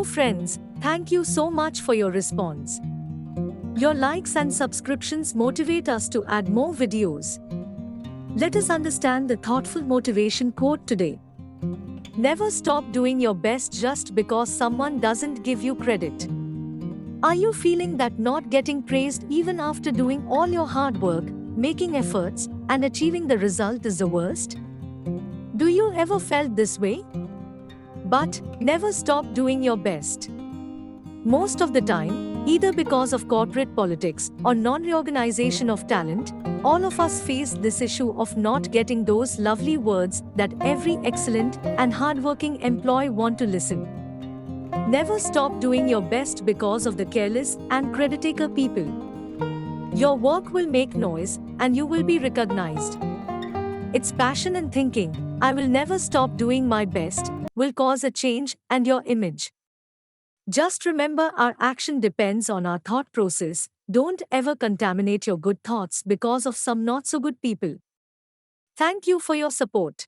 friends, thank you so much for your response. Your likes and subscriptions motivate us to add more videos. Let us understand the thoughtful motivation quote today. Never stop doing your best just because someone doesn't give you credit. Are you feeling that not getting praised even after doing all your hard work, making efforts, and achieving the result is the worst? Do you ever felt this way? But never stop doing your best. Most of the time, either because of corporate politics or non-reorganization of talent, all of us face this issue of not getting those lovely words that every excellent and hardworking employee want to listen. Never stop doing your best because of the careless and credit-taker people. Your work will make noise and you will be recognized. It's passion and thinking, I will never stop doing my best, will cause a change and your image. Just remember, our action depends on our thought process. Don't ever contaminate your good thoughts because of some not so good people. Thank you for your support.